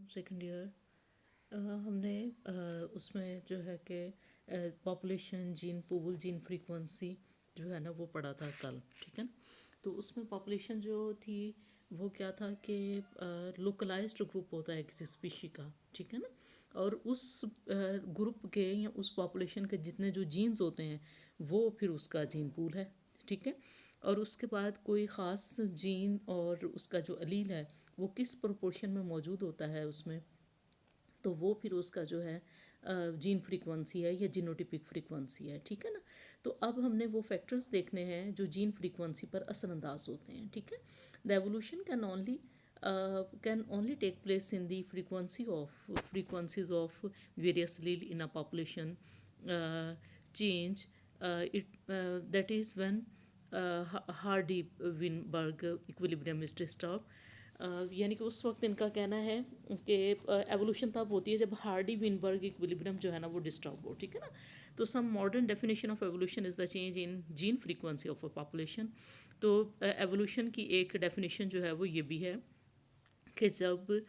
Second year हमने उसमें जो है कि population, gene pool, gene frequency जो है ना वो पढ़ा था कल, ठीक है ना। तो उसमें पॉपुलेशन जो थी वो क्या था कि लोकलाइज्ड ग्रुप होता है किसी स्पीशी का, ठीक है ना। और उस ग्रुप के या उस पॉपुलेशन के जितने जो जीन्स होते हैं वो फिर उसका जीन पूल है, ठीक है। और उसके बाद कोई ख़ास जीन और उसका जो अलील है वो किस प्रोपोर्शन में मौजूद होता है उसमें, तो वो फिर उसका जो है जीन फ्रीक्वेंसी है या जीनोटिपिक फ्रीक्वेंसी है, ठीक है ना। तो अब हमने वो फैक्टर्स देखने हैं जो जीन फ्रीक्वेंसी पर असरअंदाज होते हैं, ठीक है। The evolution can only take place in the frequencies of various alleles in a population change it that is when Hardy Weinberg equilibrium is disturb. यानी कि उस वक्त इनका कहना है कि एवोल्यूशन तब होती है जब हार्डी विनबर्ग इक्विलिब्रियम जो है ना वो डिस्टर्ब हो, ठीक है ना। तो some modern definition of evolution is the change in gene frequency of a population. तो एवोल्यूशन की एक डेफिनेशन जो है वो ये भी है कि जब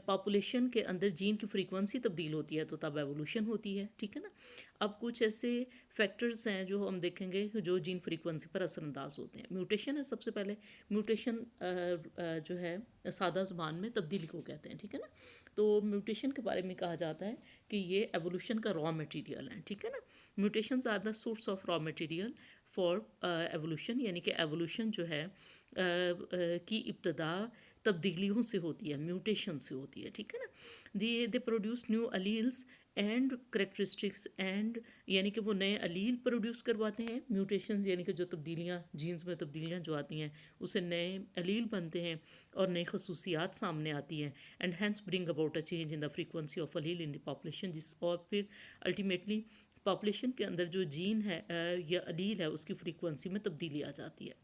पॉपुलेशन के अंदर जीन की फ्रीक्वेंसी तब्दील होती है तो तब एवोल्यूशन होती है, ठीक है ना। अब कुछ ऐसे फैक्टर्स हैं जो हम देखेंगे जो जीन फ्रीक्वेंसी पर असरअंदाज होते हैं। म्यूटेशन है सबसे पहले। म्यूटेशन जो है सादा ज़बान में तब्दीली को कहते हैं, ठीक है ना। तो म्यूटेशन के बारे में कहा जाता है कि ये एवोल्यूशन का रॉ मटेरियल है, ठीक है ना। Mutations are the source of raw material for evolution, यानी कि एवोल्यूशन जो है की इब्तदा तब्दीलियों से होती है, म्यूटेशन से होती है, ठीक है ना। They produce new alleles and characteristics and, यानी कि वो नए अलील प्रोड्यूस करवाते हैं। म्यूटेशंस यानी कि जो तब्दीलियाँ जीन्स में तब्दीलियाँ जो आती हैं उससे नए अलील बनते हैं और नई खसूसियात सामने आती हैं। And hence bring about a change in the frequency of allele in the population, जिस और फिर अल्टीमेटली पॉपुलेशन के अंदर जो जीन है या अलील है उसकी फ्रीक्वेंसी में तब्दीली आ जाती है।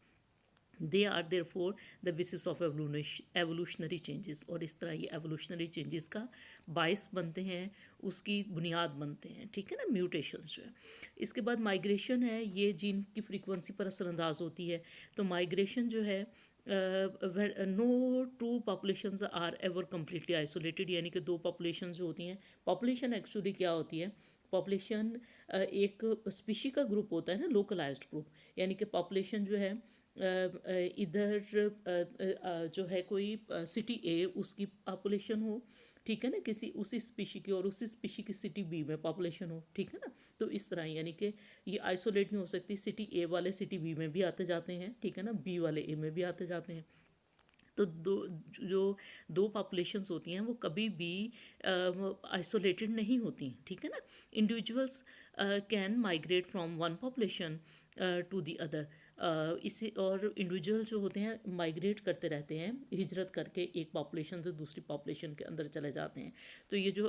They are therefore the basis of evolutionary changes, और इस तरह ये एवोल्यूशनरी चेंजेस का बाइस बनते हैं, उसकी बुनियाद बनते हैं, ठीक है ना, म्यूटेशंस जो है। इसके बाद माइग्रेशन है, ये जीन की फ्रीक्वेंसी पर असरअंदाज होती है। तो माइग्रेशन जो है no two populations are ever completely isolated, यानी कि दो पॉपुलेशन जो होती हैं, पॉपुलेशन एक्चुअली क्या होती है, पॉपुलेशन एक स्पीशी का ग्रुप होता है ना, लोकलाइज्ड ग्रुप। यानी कि पॉपुलेशन जो है इधर जो है कोई सिटी ए उसकी पॉपुलेशन हो, ठीक है ना, किसी उसी स्पीशी की, और उसी स्पीशी की सिटी बी में पॉपुलेशन हो, ठीक है ना। तो इस तरह यानी कि ये आइसोलेट नहीं हो सकती, सिटी ए वाले सिटी बी में भी आते जाते हैं, ठीक है ना, बी वाले ए में भी आते जाते हैं। तो जो दो पॉपुलेशंस होती हैं वो कभी भी आइसोलेटेड नहीं होती, ठीक है ना। Individuals can migrate from one population to the other. इसी और इंडिविजुअल जो होते हैं माइग्रेट करते रहते हैं, हिजरत करके एक पॉपुलेशन से दूसरी पॉपुलेशन के अंदर चले जाते हैं। तो ये जो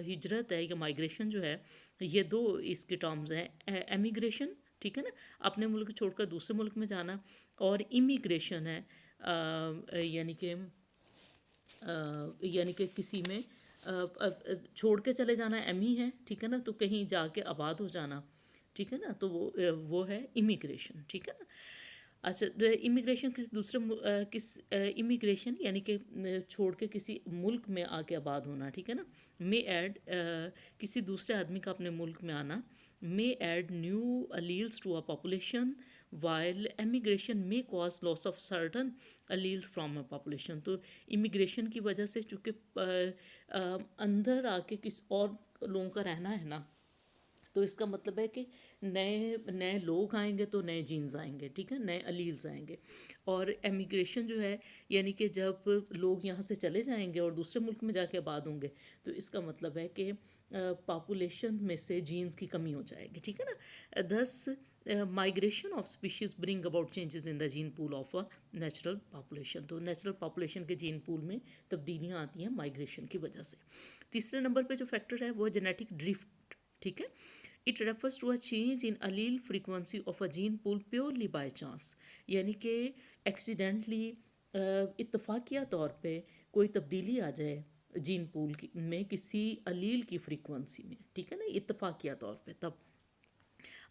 हिजरत है या माइग्रेशन जो है, ये दो इसके टर्म्स हैं, एमिग्रेशन, ठीक है ना, अपने मुल्क छोड़कर दूसरे मुल्क में जाना, और इमिग्रेशन है यानी कि किसी में छोड़ के चले जाना, एम ही है, ठीक है ना, तो कहीं जाके आबाद हो जाना, ठीक है ना, तो वो है इमिग्रेशन, ठीक है ना। अच्छा, इमिग्रेशन किसी दूसरे इमिग्रेशन यानी कि छोड़ के किसी मुल्क में आके आबाद होना, ठीक है ना। मे ऐड किसी दूसरे आदमी का अपने मुल्क में आना, may add new alleles to a population, while emigration may cause loss of certain alleles from a population. तो इमिग्रेशन की वजह से चूँकि अंदर आके किसी और लोगों का रहना है ना, तो इसका मतलब है कि नए नए लोग आएंगे तो नए जीन्स आएंगे, ठीक है, नए अलील्स आएंगे। और एमिग्रेशन जो है यानी कि जब लोग यहाँ से चले जाएंगे और दूसरे मुल्क में जाके आबाद होंगे, तो इसका मतलब है कि पॉपुलेशन में से जीन्स की कमी हो जाएगी, ठीक है ना। दस migration of species bring about changes in the gene pool of a natural population. तो नेचुरल पॉपुलेशन के जीन पूल में तब्दीलियाँ आती हैं माइग्रेशन की वजह से। तीसरे नंबर पे जो फैक्टर है वो जेनेटिक ड्रिफ्ट, ठीक है। It refers to a change in allele frequency of a gene pool purely by chance, यानी कि एक्सीडेंटली इत्तफाकिया तौर पे कोई तब्दीली आ जाए जीन पूल में किसी अलील की फ्रीक्वेंसी में, ठीक है ना, इत्तफाकिया तौर पे, तब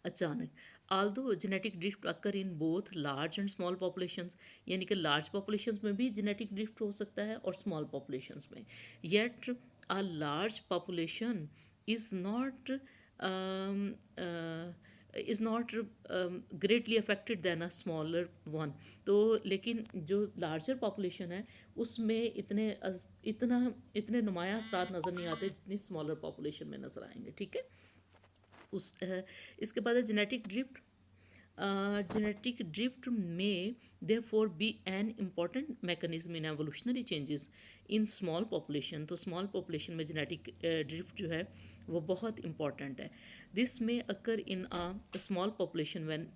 अचानक although genetic drift occur in both large and small populations, यानी कि large populations में भी genetic drift हो सकता है और small populations में, yet a large population is not um, uh, greatly affected than a smaller one. तो लेकिन जो larger population है उसमें इतने नुमाया असरात नज़र नहीं आते जितनी smaller population में नज़र आएंगे, ठीक है। इसके बाद है genetic drift. genetic drift may therefore be an important mechanism in evolutionary changes in small population। तो small population में genetic drift जो है वो बहुत important है। This may occur in a small population when